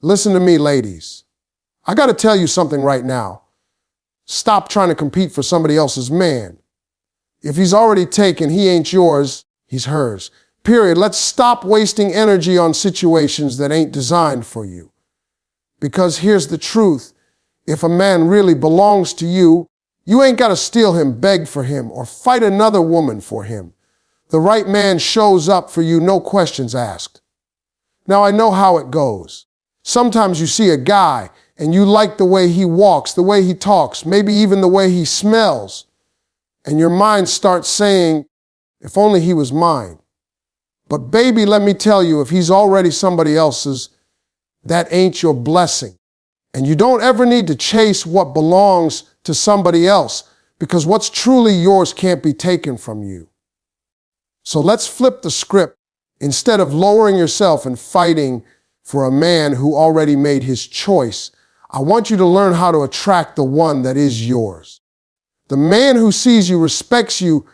Listen to me, ladies. I got to tell you something right now. Stop trying to compete for somebody else's man. If he's already taken, he ain't yours, he's hers. Period. Let's stop wasting energy on situations that ain't designed for you. Because here's the truth. If a man really belongs to you, you ain't got to steal him, beg for him, or fight another woman for him. The right man shows up for you, no questions asked. Now, I know how it goes. Sometimes you see a guy and you like the way he walks, the way he talks, maybe even the way he smells. And your mind starts saying, if only he was mine. But baby, let me tell you, if he's already somebody else's, that ain't your blessing. And you don't ever need to chase what belongs to somebody else, because what's truly yours can't be taken from you. So let's flip the script. Instead of lowering yourself and fighting for a man who already made his choice, I want you to learn how to attract the one that is yours. The man who sees you, respects you,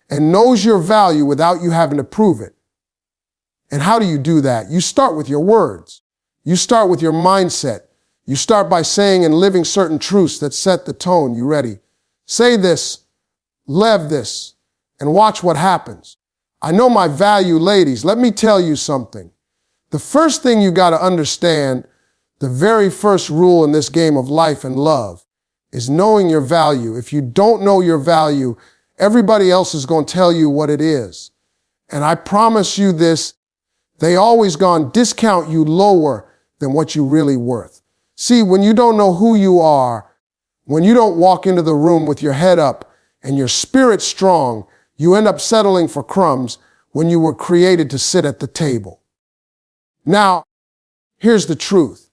and knows your value without you having to prove it. And how do you do that? You start with your words. You start with your mindset. You start by saying and living certain truths that set the tone. You ready? Say this, live this, and watch what happens. I know my value, ladies. Let me tell you something. The first thing you got to understand, the very first rule in this game of life and love, is knowing your value. If you don't know your value, everybody else is going to tell you what it is. And I promise you this, they always gonna discount you lower than what you're really worth. See, when you don't know who you are, when you don't walk into the room with your head up and your spirit strong, you end up settling for crumbs when you were created to sit at the table. Now, here's the truth.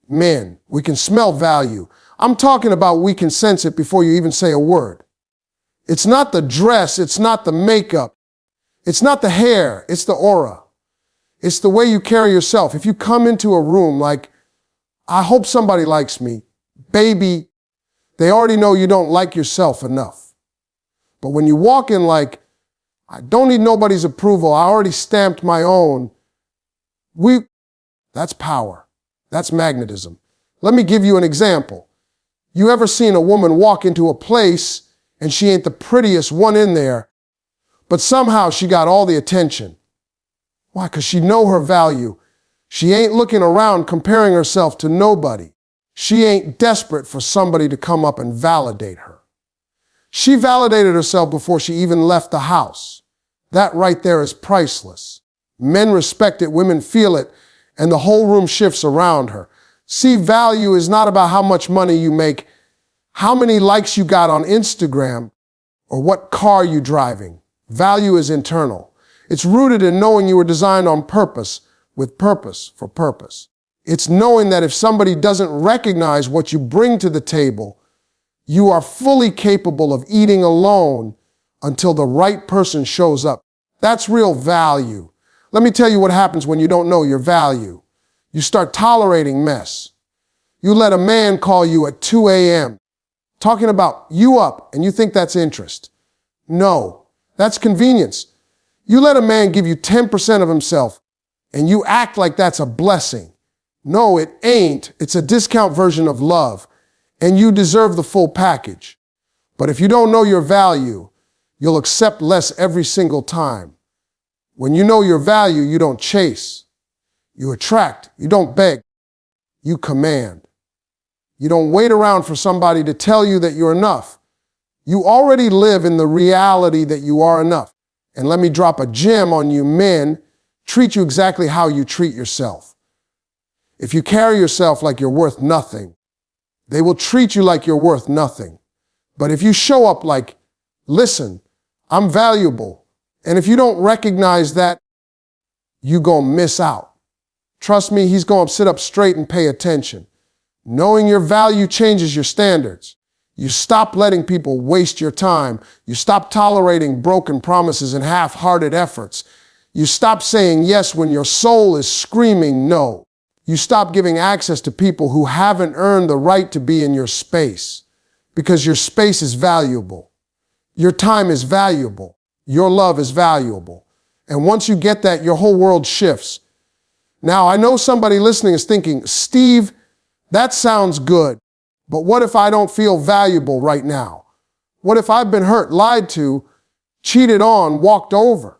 Men, we can smell value. I'm talking about we can sense it before you even say a word. It's not the dress, it's not the makeup, it's not the hair, it's the aura. It's the way you carry yourself. If you come into a room like, I hope somebody likes me, baby, they already know you don't like yourself enough. But when you walk in like, I don't need nobody's approval, I already stamped my own, that's power. That's magnetism. Let me give you an example. You ever seen a woman walk into a place and she ain't the prettiest one in there, but somehow she got all the attention? Why? Because she know her value. She ain't looking around comparing herself to nobody. She ain't desperate for somebody to come up and validate her. She validated herself before she even left the house. That right there is priceless. Men respect it, women feel it, and the whole room shifts around her. See, value is not about how much money you make, how many likes you got on Instagram, or what car you're driving. Value is internal. It's rooted in knowing you were designed on purpose, with purpose for purpose. It's knowing that if somebody doesn't recognize what you bring to the table, you are fully capable of eating alone until the right person shows up. That's real value. Let me tell you what happens when you don't know your value. You start tolerating mess. You let a man call you at 2 a.m. talking about you up, and you think that's interest. No, that's convenience. You let a man give you 10% of himself, and you act like that's a blessing. No, it ain't. It's a discount version of love, and you deserve the full package. But if you don't know your value, you'll accept less every single time. When you know your value, you don't chase. You attract. You don't beg. You command. You don't wait around for somebody to tell you that you're enough. You already live in the reality that you are enough. And let me drop a gem on you men, treat you exactly how you treat yourself. If you carry yourself like you're worth nothing, they will treat you like you're worth nothing. But if you show up like, listen, I'm valuable, and if you don't recognize that, you're going to miss out. Trust me, he's going to sit up straight and pay attention. Knowing your value changes your standards. You stop letting people waste your time. You stop tolerating broken promises and half-hearted efforts. You stop saying yes when your soul is screaming no. You stop giving access to people who haven't earned the right to be in your space, because your space is valuable. Your time is valuable. Your love is valuable. And once you get that, your whole world shifts. Now, I know somebody listening is thinking, Steve, that sounds good, but what if I don't feel valuable right now? What if I've been hurt, lied to, cheated on, walked over?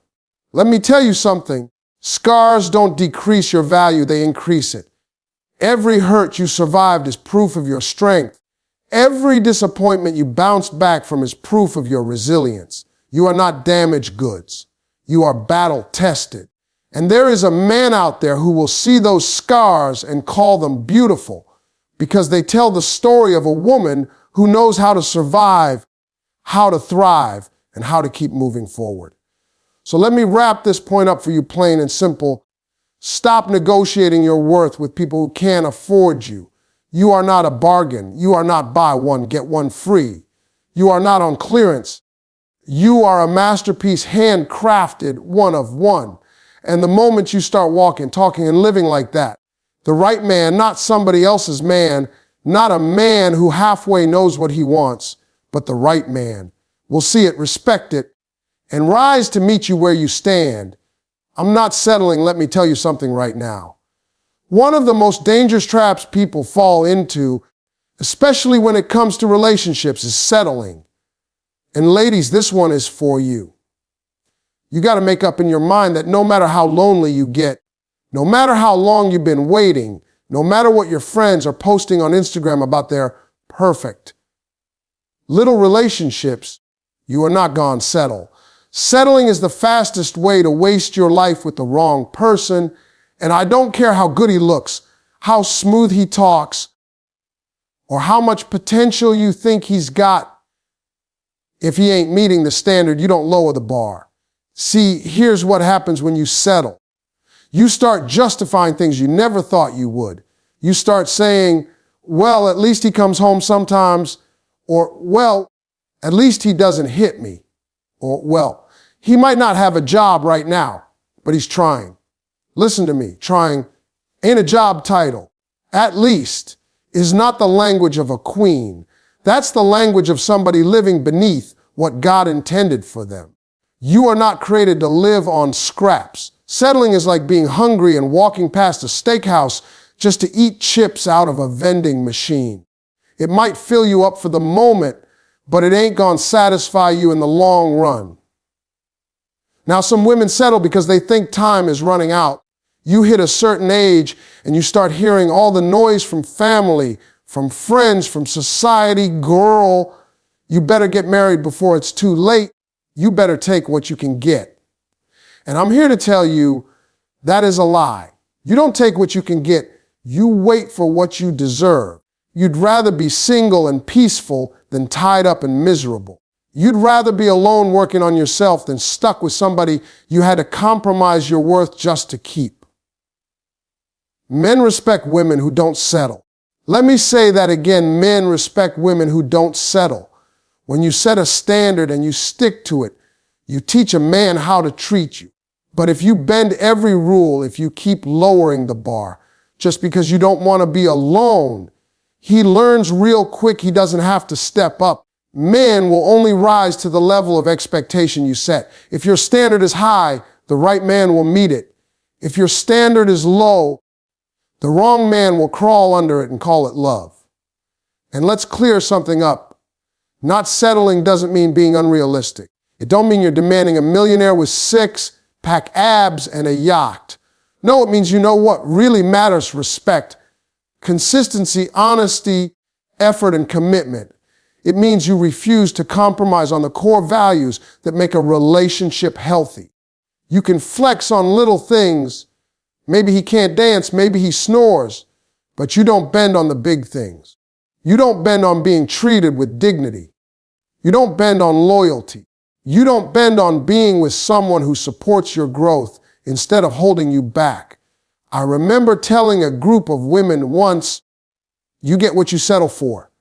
Let me tell you something. Scars don't decrease your value, they increase it. Every hurt you survived is proof of your strength. Every disappointment you bounced back from is proof of your resilience. You are not damaged goods. You are battle-tested. And there is a man out there who will see those scars and call them beautiful because they tell the story of a woman who knows how to survive, how to thrive, and how to keep moving forward. So let me wrap this point up for you plain and simple. Stop negotiating your worth with people who can't afford you. You are not a bargain. You are not buy one, get one free. You are not on clearance. You are a masterpiece, handcrafted, one of one. And the moment you start walking, talking, and living like that, the right man, not somebody else's man, not a man who halfway knows what he wants, but the right man, will see it, respect it, and rise to meet you where you stand. I'm not settling, let me tell you something right now. One of the most dangerous traps people fall into, especially when it comes to relationships, is settling. And ladies, this one is for you. You got to make up in your mind that no matter how lonely you get, no matter how long you've been waiting, no matter what your friends are posting on Instagram about their perfect little relationships, you are not gonna settle. Settling is the fastest way to waste your life with the wrong person. And I don't care how good he looks, how smooth he talks, or how much potential you think he's got. If he ain't meeting the standard, you don't lower the bar. See, here's what happens when you settle. You start justifying things you never thought you would. You start saying, well, at least he comes home sometimes, or, well, at least he doesn't hit me, or, well, he might not have a job right now, but he's trying. Listen to me, trying ain't a job title. At least is not the language of a queen. That's the language of somebody living beneath what God intended for them. You are not created to live on scraps. Settling is like being hungry and walking past a steakhouse just to eat chips out of a vending machine. It might fill you up for the moment, but it ain't gonna satisfy you in the long run. Now, some women settle because they think time is running out. You hit a certain age and you start hearing all the noise from family, from friends, from society. Girl, you better get married before it's too late. You better take what you can get. And I'm here to tell you that is a lie. You don't take what you can get. You wait for what you deserve. You'd rather be single and peaceful than tied up and miserable. You'd rather be alone working on yourself than stuck with somebody you had to compromise your worth just to keep. Men respect women who don't settle. Let me say that again. Men respect women who don't settle. When you set a standard and you stick to it, you teach a man how to treat you. But if you bend every rule, if you keep lowering the bar, just because you don't want to be alone, he learns real quick he doesn't have to step up. Men will only rise to the level of expectation you set. If your standard is high, the right man will meet it. If your standard is low, the wrong man will crawl under it and call it love. And let's clear something up. Not settling doesn't mean being unrealistic. It don't mean you're demanding a millionaire with six-pack abs and a yacht. No, it means you know what really matters: respect, consistency, honesty, effort, and commitment. It means you refuse to compromise on the core values that make a relationship healthy. You can flex on little things. Maybe he can't dance, maybe he snores, but you don't bend on the big things. You don't bend on being treated with dignity. You don't bend on loyalty. You don't bend on being with someone who supports your growth instead of holding you back. I remember telling a group of women once, you get what you settle for.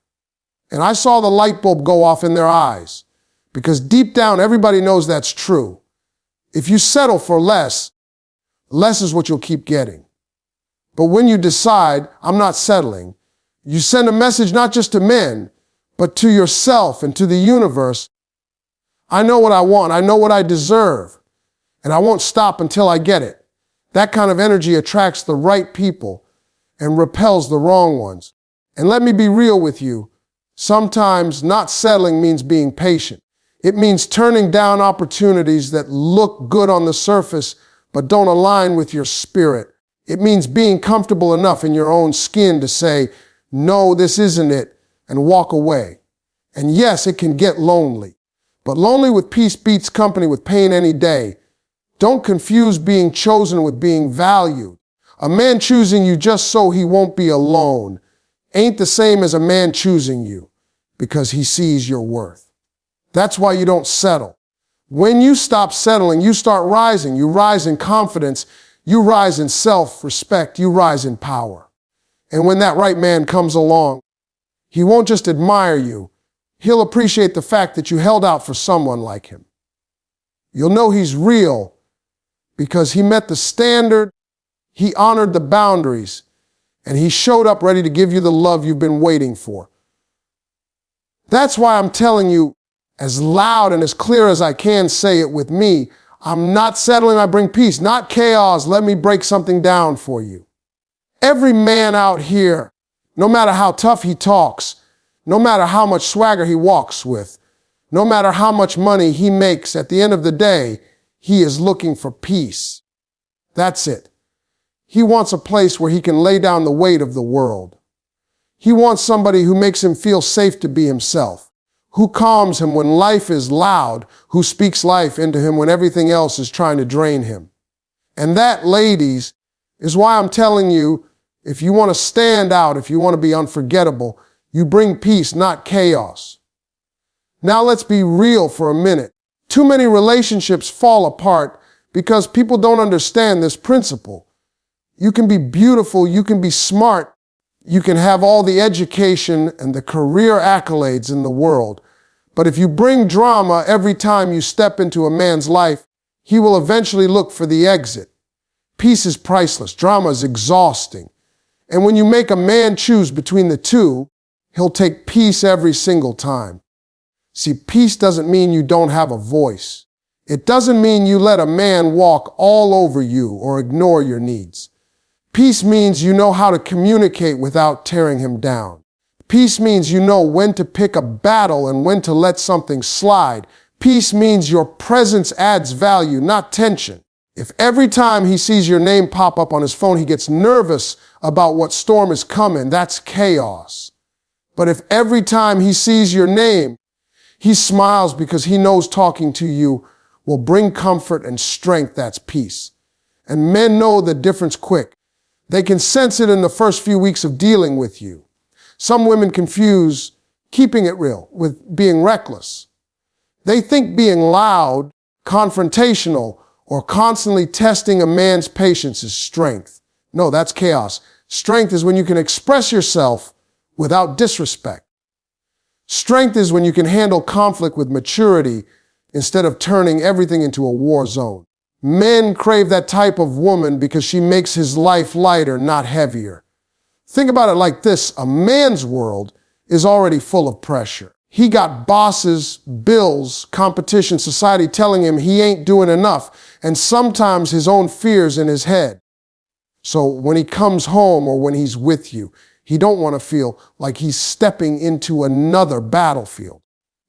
And I saw the light bulb go off in their eyes, because deep down everybody knows that's true. If you settle for less, less is what you'll keep getting. But when you decide, I'm not settling, you send a message not just to men, but to yourself and to the universe. I know what I want. I know what I deserve. And I won't stop until I get it. That kind of energy attracts the right people and repels the wrong ones. And let me be real with you. Sometimes not settling means being patient. It means turning down opportunities that look good on the surface but don't align with your spirit. It means being comfortable enough in your own skin to say, no, this isn't it, and walk away. And yes, it can get lonely, but lonely with peace beats company with pain any day. Don't confuse being chosen with being valued. A man choosing you just so he won't be alone ain't the same as a man choosing you because he sees your worth. That's why you don't settle. When you stop settling, you start rising. You rise in confidence. You rise in self-respect. You rise in power. And when that right man comes along, he won't just admire you. He'll appreciate the fact that you held out for someone like him. You'll know he's real because he met the standard, he honored the boundaries, and he showed up ready to give you the love you've been waiting for. That's why I'm telling you, as loud and as clear as I can say it with me, I'm not settling, I bring peace, not chaos. Let me break something down for you. Every man out here, no matter how tough he talks, no matter how much swagger he walks with, no matter how much money he makes, at the end of the day, he is looking for peace. That's it. He wants a place where he can lay down the weight of the world. He wants somebody who makes him feel safe to be himself, who calms him when life is loud, who speaks life into him when everything else is trying to drain him. And that, ladies, is why I'm telling you, if you want to stand out, if you want to be unforgettable, you bring peace, not chaos. Now let's be real for a minute. Too many relationships fall apart because people don't understand this principle. You can be beautiful, you can be smart, you can have all the education and the career accolades in the world. But if you bring drama every time you step into a man's life, he will eventually look for the exit. Peace is priceless. Drama is exhausting. And when you make a man choose between the two, he'll take peace every single time. See, peace doesn't mean you don't have a voice. It doesn't mean you let a man walk all over you or ignore your needs. Peace means you know how to communicate without tearing him down. Peace means you know when to pick a battle and when to let something slide. Peace means your presence adds value, not tension. If every time he sees your name pop up on his phone, he gets nervous about what storm is coming, that's chaos. But if every time he sees your name, he smiles because he knows talking to you will bring comfort and strength, that's peace. And men know the difference quick. They can sense it in the first few weeks of dealing with you. Some women confuse keeping it real with being reckless. They think being loud, confrontational, or constantly testing a man's patience is strength. No, that's chaos. Strength is when you can express yourself without disrespect. Strength is when you can handle conflict with maturity instead of turning everything into a war zone. Men crave that type of woman because she makes his life lighter, not heavier. Think about it like this. A man's world is already full of pressure. He got bosses, bills, competition, society telling him he ain't doing enough, and sometimes his own fears in his head. So when he comes home or when he's with you, he don't want to feel like he's stepping into another battlefield.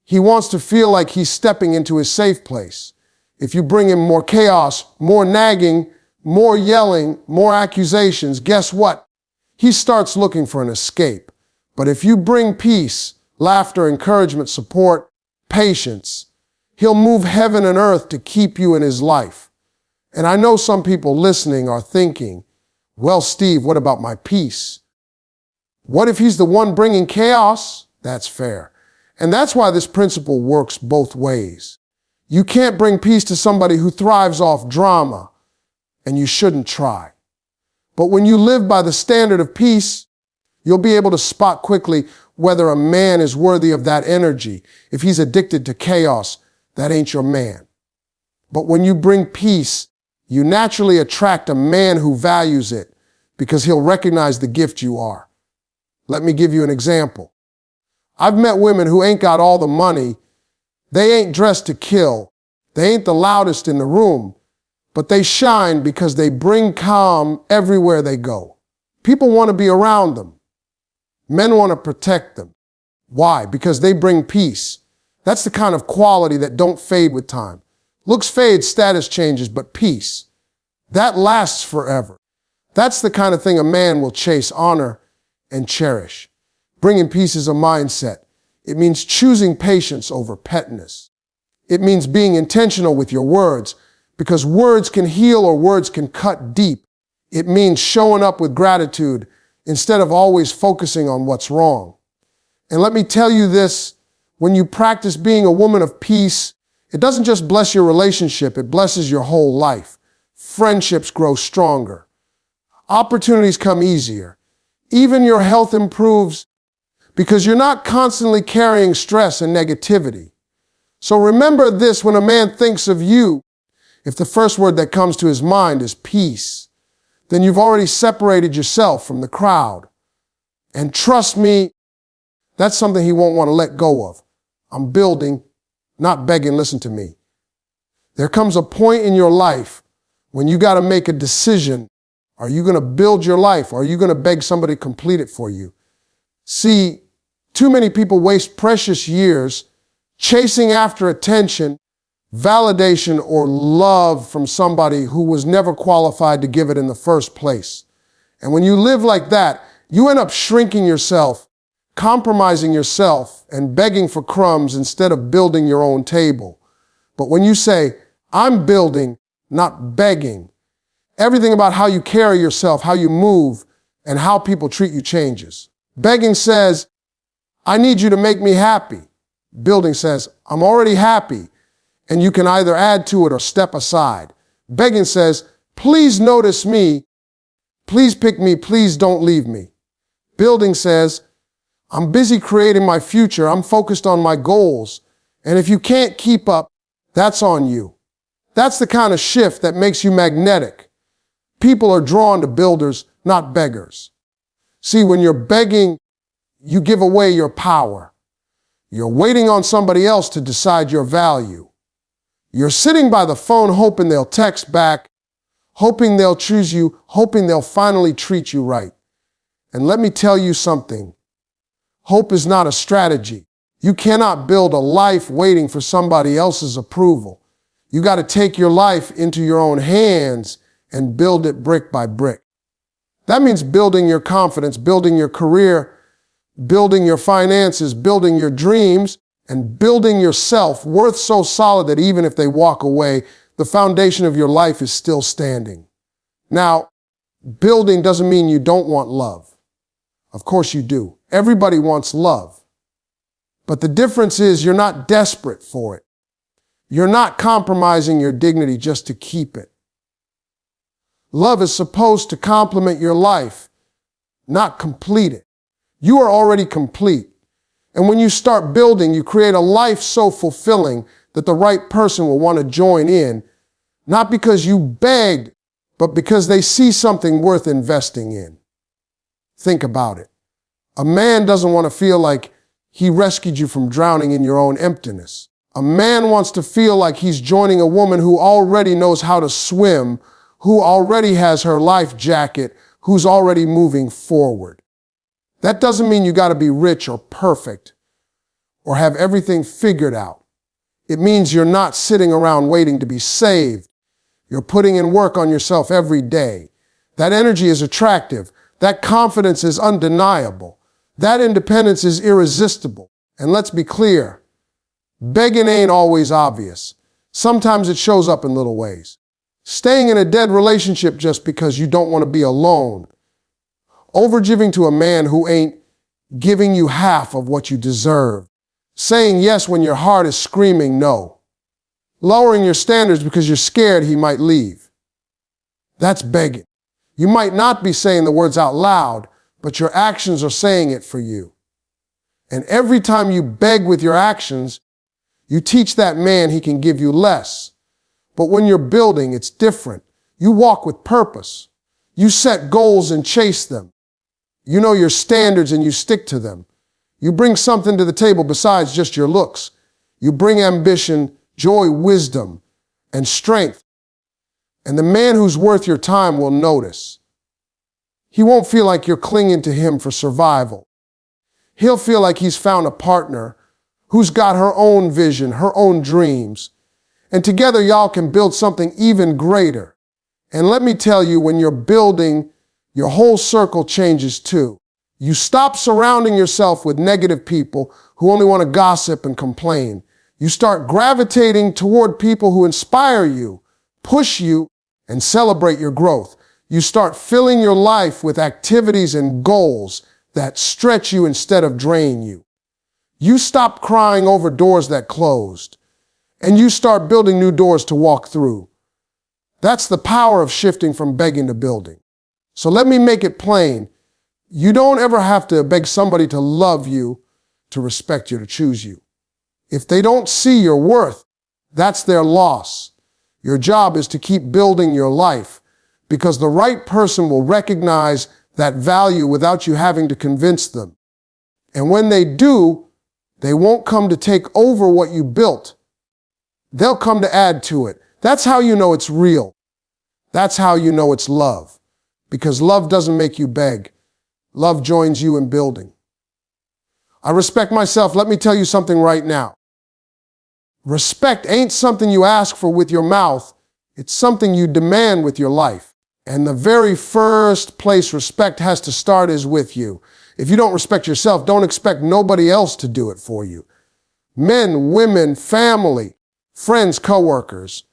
He wants to feel like he's stepping into his safe place. If you bring him more chaos, more nagging, more yelling, more accusations, guess what? He starts looking for an escape. But if you bring peace, laughter, encouragement, support, patience, he'll move heaven and earth to keep you in his life. And I know some people listening are thinking, well, Steve, what about my peace? What if he's the one bringing chaos? That's fair. And that's why this principle works both ways. You can't bring peace to somebody who thrives off drama, and you shouldn't try. But when you live by the standard of peace, you'll be able to spot quickly whether a man is worthy of that energy. If he's addicted to chaos, that ain't your man. But when you bring peace, you naturally attract a man who values it because he'll recognize the gift you are. Let me give you an example. I've met women who ain't got all the money. They ain't dressed to kill. They ain't the loudest in the room, but they shine because they bring calm everywhere they go. People want to be around them. Men want to protect them. Why? Because they bring peace. That's the kind of quality that don't fade with time. Looks fade, status changes, but peace, that lasts forever. That's the kind of thing a man will chase, honor, and cherish. Bringing peace is a mindset. It means choosing patience over pettiness. It means being intentional with your words, because words can heal or words can cut deep. It means showing up with gratitude instead of always focusing on what's wrong. And let me tell you this, when you practice being a woman of peace, it doesn't just bless your relationship, it blesses your whole life. Friendships grow stronger. Opportunities come easier. Even your health improves because you're not constantly carrying stress and negativity. So remember this when a man thinks of you, if the first word that comes to his mind is peace, then you've already separated yourself from the crowd. And trust me, that's something he won't want to let go of. I'm building, not begging, listen to me. There comes a point in your life when you got to make a decision. Are you going to build your life or are you going to beg somebody to complete it for you? See, too many people waste precious years chasing after attention, validation, or love from somebody who was never qualified to give it in the first place. And when you live like that, you end up shrinking yourself, compromising yourself, and begging for crumbs instead of building your own table. But when you say, I'm building, not begging, everything about how you carry yourself, how you move, and how people treat you changes. Begging says, I need you to make me happy. Building says, I'm already happy, and you can either add to it or step aside. Begging says, please notice me, please pick me, please don't leave me. Building says, I'm busy creating my future, I'm focused on my goals, and if you can't keep up, that's on you. That's the kind of shift that makes you magnetic. People are drawn to builders, not beggars. See, when you're begging, you give away your power. You're waiting on somebody else to decide your value. You're sitting by the phone hoping they'll text back, hoping they'll choose you, hoping they'll finally treat you right. And let me tell you something. Hope is not a strategy. You cannot build a life waiting for somebody else's approval. You got to take your life into your own hands and build it brick by brick. That means building your confidence, building your career, building your finances, building your dreams, and building your self-worth so solid that even if they walk away, the foundation of your life is still standing. Now, building doesn't mean you don't want love. Of course you do. Everybody wants love. But the difference is you're not desperate for it. You're not compromising your dignity just to keep it. Love is supposed to complement your life, not complete it. You are already complete. And when you start building, you create a life so fulfilling that the right person will want to join in, not because you begged, but because they see something worth investing in. Think about it. A man doesn't want to feel like he rescued you from drowning in your own emptiness. A man wants to feel like he's joining a woman who already knows how to swim, who already has her life jacket, who's already moving forward. That doesn't mean you got to be rich or perfect or have everything figured out. It means you're not sitting around waiting to be saved. You're putting in work on yourself every day. That energy is attractive. That confidence is undeniable. That independence is irresistible. And let's be clear, begging ain't always obvious. Sometimes it shows up in little ways. Staying in a dead relationship just because you don't want to be alone. Overgiving to a man who ain't giving you half of what you deserve. Saying yes when your heart is screaming no. Lowering your standards because you're scared he might leave. That's begging. You might not be saying the words out loud, but your actions are saying it for you. And every time you beg with your actions, you teach that man he can give you less. But when you're building, it's different. You walk with purpose. You set goals and chase them. You know your standards and you stick to them. You bring something to the table besides just your looks. You bring ambition, joy, wisdom, and strength. And the man who's worth your time will notice. He won't feel like you're clinging to him for survival. He'll feel like he's found a partner who's got her own vision, her own dreams. And together y'all can build something even greater. And let me tell you, when you're building, your whole circle changes too. You stop surrounding yourself with negative people who only want to gossip and complain. You start gravitating toward people who inspire you, push you, and celebrate your growth. You start filling your life with activities and goals that stretch you instead of drain you. You stop crying over doors that closed, and you start building new doors to walk through. That's the power of shifting from begging to building. So let me make it plain. You don't ever have to beg somebody to love you, to respect you, to choose you. If they don't see your worth, that's their loss. Your job is to keep building your life, because the right person will recognize that value without you having to convince them. And when they do, they won't come to take over what you built. They'll come to add to it. That's how you know it's real. That's how you know it's love. Because love doesn't make you beg. Love joins you in building. I respect myself. Let me tell you something right now. Respect ain't something you ask for with your mouth. It's something you demand with your life. And the very first place respect has to start is with you. If you don't respect yourself, don't expect nobody else to do it for you. Men, women, family, friends, coworkers,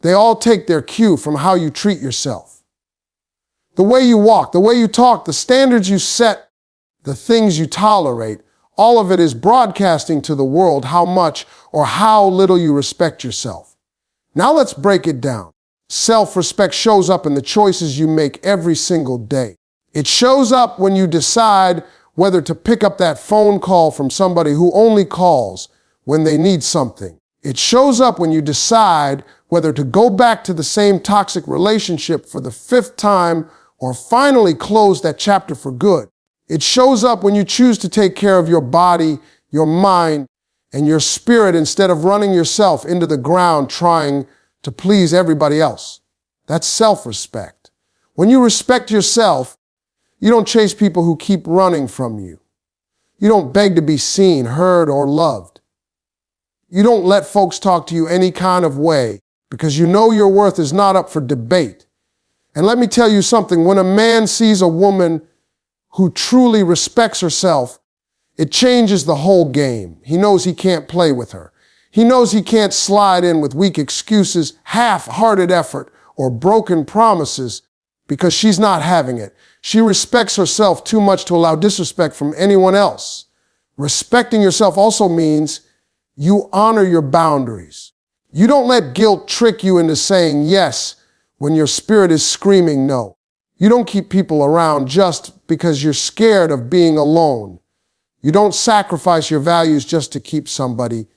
they all take their cue from how you treat yourself. The way you walk, the way you talk, the standards you set, the things you tolerate, all of it is broadcasting to the world how much or how little you respect yourself. Now let's break it down. Self-respect shows up in the choices you make every single day. It shows up when you decide whether to pick up that phone call from somebody who only calls when they need something. It shows up when you decide whether to go back to the same toxic relationship for the 5th time or finally close that chapter for good. It shows up when you choose to take care of your body, your mind, and your spirit instead of running yourself into the ground trying to please everybody else. That's self-respect. When you respect yourself, you don't chase people who keep running from you. You don't beg to be seen, heard, or loved. You don't let folks talk to you any kind of way because you know your worth is not up for debate. And let me tell you something, when a man sees a woman who truly respects herself, it changes the whole game. He knows he can't play with her. He knows he can't slide in with weak excuses, half-hearted effort, or broken promises because she's not having it. She respects herself too much to allow disrespect from anyone else. Respecting yourself also means you honor your boundaries. You don't let guilt trick you into saying yes when your spirit is screaming no. You don't keep people around just because you're scared of being alone. You don't sacrifice your values just to keep somebody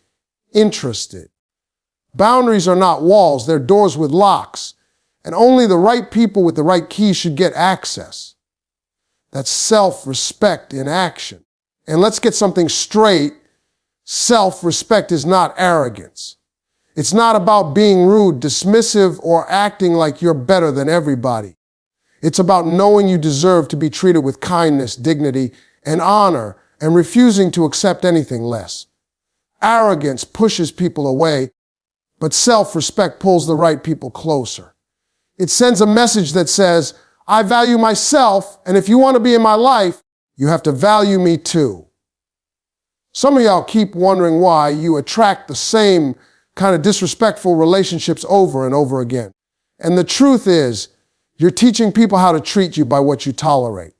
interested. Boundaries are not walls, they're doors with locks, and only the right people with the right keys should get access. That's self-respect in action. And let's get something straight. Self-respect is not arrogance. It's not about being rude, dismissive, or acting like you're better than everybody. It's about knowing you deserve to be treated with kindness, dignity, and honor, and refusing to accept anything less. Arrogance pushes people away, but self-respect pulls the right people closer. It sends a message that says, I value myself, and if you want to be in my life, you have to value me too. Some of y'all keep wondering why you attract the same kind of disrespectful relationships over and over again. And the truth is, you're teaching people how to treat you by what you tolerate.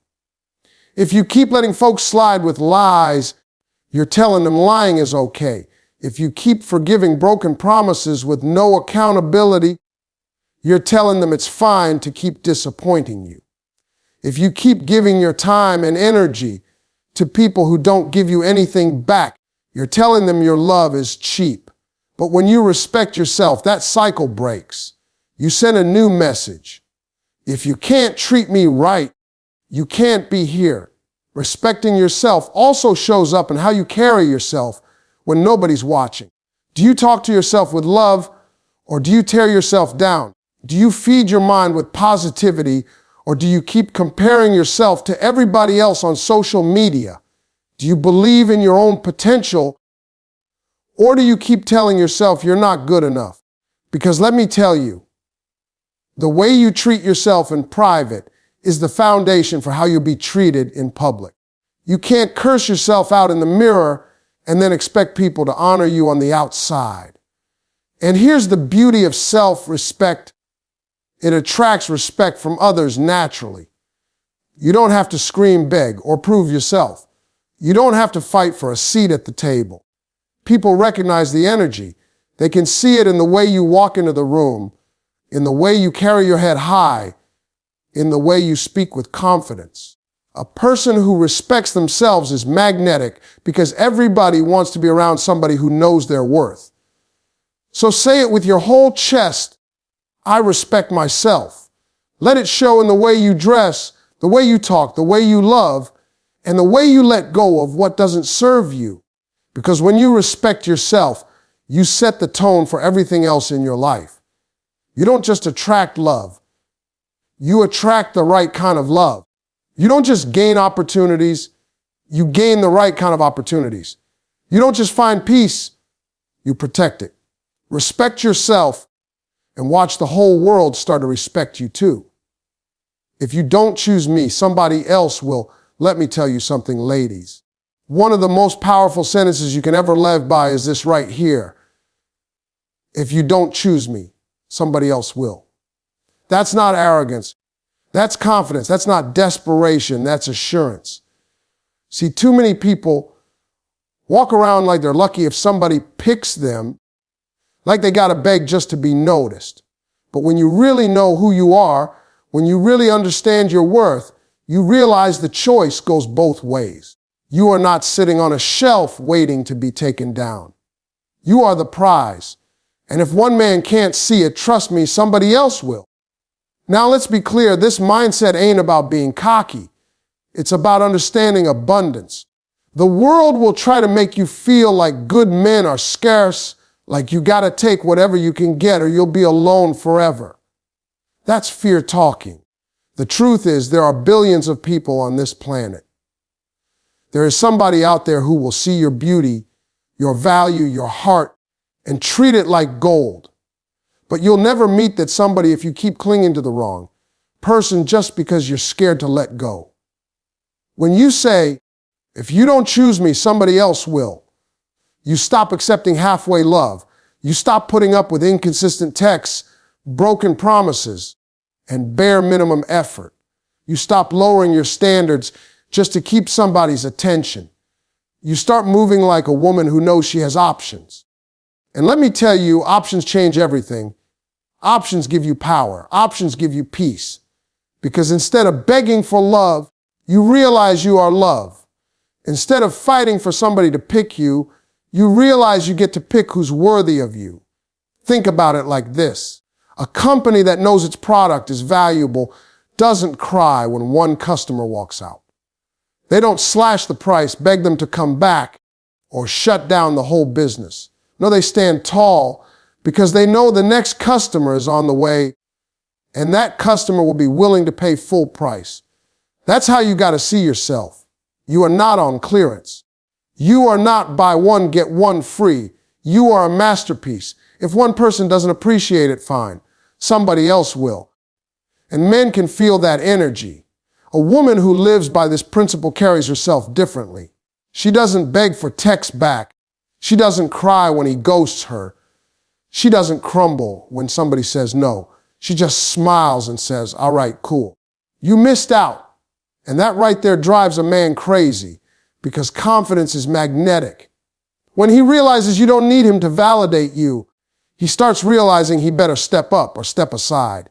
If you keep letting folks slide with lies, you're telling them lying is okay. If you keep forgiving broken promises with no accountability, you're telling them it's fine to keep disappointing you. If you keep giving your time and energy to people who don't give you anything back, you're telling them your love is cheap. But when you respect yourself, that cycle breaks. You send a new message. If you can't treat me right, you can't be here. Respecting yourself also shows up in how you carry yourself when nobody's watching. Do you talk to yourself with love or do you tear yourself down? Do you feed your mind with positivity, or do you keep comparing yourself to everybody else on social media? Do you believe in your own potential, or do you keep telling yourself you're not good enough? Because let me tell you, the way you treat yourself in private is the foundation for how you'll be treated in public. You can't curse yourself out in the mirror and then expect people to honor you on the outside. And here's the beauty of self-respect. It attracts respect from others naturally. You don't have to scream, beg, or prove yourself. You don't have to fight for a seat at the table. People recognize the energy. They can see it in the way you walk into the room, in the way you carry your head high, in the way you speak with confidence. A person who respects themselves is magnetic because everybody wants to be around somebody who knows their worth. So say it with your whole chest. I respect myself. Let it show in the way you dress, the way you talk, the way you love, and the way you let go of what doesn't serve you. Because when you respect yourself, you set the tone for everything else in your life. You don't just attract love. You attract the right kind of love. You don't just gain opportunities, you gain the right kind of opportunities. You don't just find peace, you protect it. Respect yourself and watch the whole world start to respect you too. If you don't choose me, somebody else will. Let me tell you something, ladies. One of the most powerful sentences you can ever live by is this right here. If you don't choose me, somebody else will. That's not arrogance. That's confidence. That's not desperation. That's assurance. See, too many people walk around like they're lucky if somebody picks them, like they got to beg just to be noticed. But when you really know who you are, when you really understand your worth, you realize the choice goes both ways. You are not sitting on a shelf waiting to be taken down. You are the prize. And if one man can't see it, trust me, somebody else will. Now let's be clear, this mindset ain't about being cocky. It's about understanding abundance. The world will try to make you feel like good men are scarce, like you gotta take whatever you can get or you'll be alone forever. That's fear talking. The truth is there are billions of people on this planet. There is somebody out there who will see your beauty, your value, your heart, and treat it like gold. But you'll never meet that somebody if you keep clinging to the wrong person just because you're scared to let go. When you say, if you don't choose me, somebody else will, you stop accepting halfway love. You stop putting up with inconsistent texts, broken promises, and bare minimum effort. You stop lowering your standards just to keep somebody's attention. You start moving like a woman who knows she has options. And let me tell you, options change everything. Options give you power. Options give you peace. Because instead of begging for love, you realize you are love. Instead of fighting for somebody to pick you, you realize you get to pick who's worthy of you. Think about it like this. A company that knows its product is valuable doesn't cry when one customer walks out. They don't slash the price, beg them to come back, or shut down the whole business. No, they stand tall because they know the next customer is on the way, and that customer will be willing to pay full price. That's how you got to see yourself. You are not on clearance. You are not buy one, get one free. You are a masterpiece. If one person doesn't appreciate it, fine. Somebody else will. And men can feel that energy. A woman who lives by this principle carries herself differently. She doesn't beg for text back. She doesn't cry when he ghosts her. She doesn't crumble when somebody says no. She just smiles and says, all right, cool. You missed out. And that right there drives a man crazy because confidence is magnetic. When he realizes you don't need him to validate you, he starts realizing he better step up or step aside.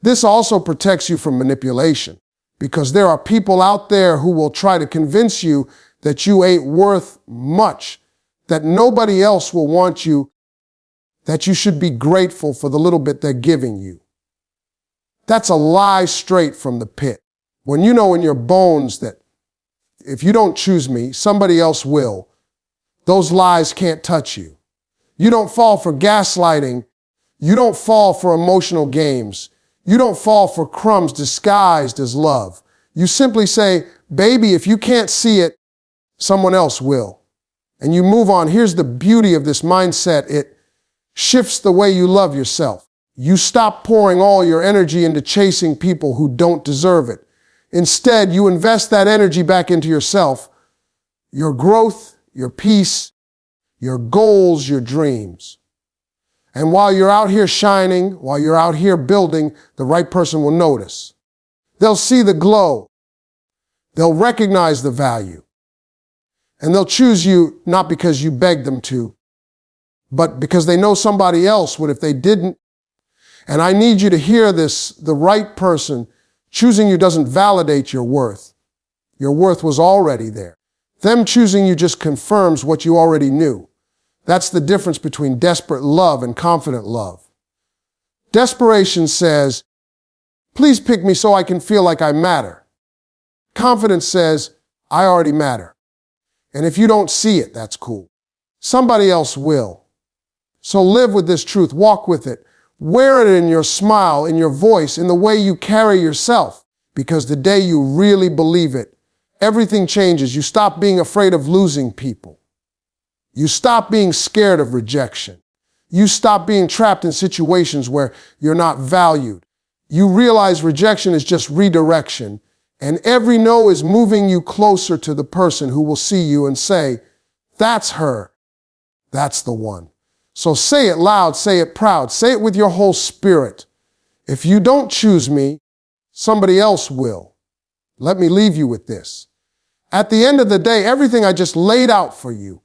This also protects you from manipulation because there are people out there who will try to convince you that you ain't worth much, that nobody else will want you, that you should be grateful for the little bit they're giving you. That's a lie straight from the pit. When you know in your bones that if you don't choose me, somebody else will, those lies can't touch you. You don't fall for gaslighting. You don't fall for emotional games. You don't fall for crumbs disguised as love. You simply say, baby, if you can't see it, someone else will. And you move on. Here's the beauty of this mindset. It shifts the way you love yourself. You stop pouring all your energy into chasing people who don't deserve it. Instead, you invest that energy back into yourself, your growth, your peace, your goals, your dreams. And while you're out here shining, while you're out here building, the right person will notice. They'll see the glow. They'll recognize the value. And they'll choose you not because you begged them to, but because they know somebody else would if they didn't. And I need you to hear this. The right person choosing you doesn't validate your worth. Your worth was already there. Them choosing you just confirms what you already knew. That's the difference between desperate love and confident love. Desperation says, please pick me so I can feel like I matter. Confidence says, I already matter. And if you don't see it, that's cool. Somebody else will. So live with this truth. Walk with it. Wear it in your smile, in your voice, in the way you carry yourself. Because the day you really believe it, everything changes. You stop being afraid of losing people. You stop being scared of rejection. You stop being trapped in situations where you're not valued. You realize rejection is just redirection, and every no is moving you closer to the person who will see you and say, that's her. That's the one. So say it loud, say it proud, say it with your whole spirit. If you don't choose me, somebody else will. Let me leave you with this. At the end of the day, everything I just laid out for you,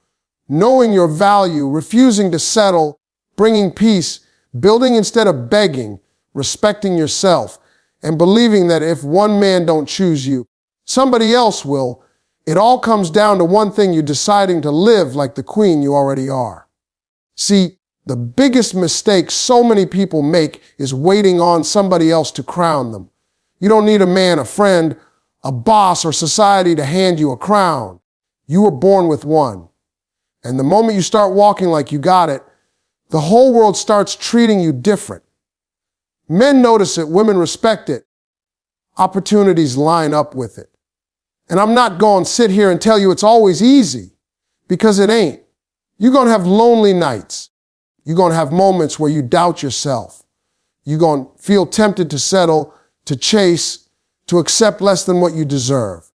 knowing your value, refusing to settle, bringing peace, building instead of begging, respecting yourself, and believing that if one man don't choose you, somebody else will, it all comes down to one thing: you deciding to live like the queen you already are. See, the biggest mistake so many people make is waiting on somebody else to crown them. You don't need a man, a friend, a boss, or society to hand you a crown. You were born with one. And the moment you start walking like you got it, the whole world starts treating you different. Men notice it, women respect it. Opportunities line up with it. And I'm not going to sit here and tell you it's always easy, because it ain't. You're going to have lonely nights. You're going to have moments where you doubt yourself. You're going to feel tempted to settle, to chase, to accept less than what you deserve.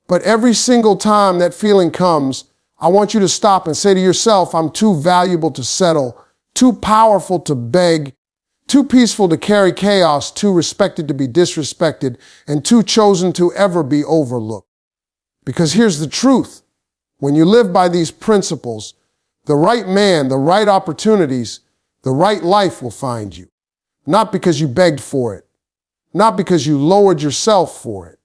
But every single time that feeling comes, I want you to stop and say to yourself, I'm too valuable to settle, too powerful to beg, too peaceful to carry chaos, too respected to be disrespected, and too chosen to ever be overlooked. Because here's the truth. When you live by these principles, the right man, the right opportunities, the right life will find you. Not because you begged for it, not because you lowered yourself for it,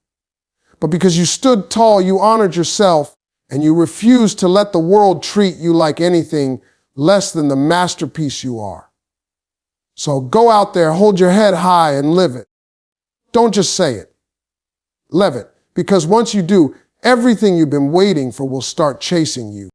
but because you stood tall, you honored yourself, and you refused to let the world treat you like anything less than the masterpiece you are. So go out there, hold your head high, and live it. Don't just say it. Live it. Because once you do, everything you've been waiting for will start chasing you.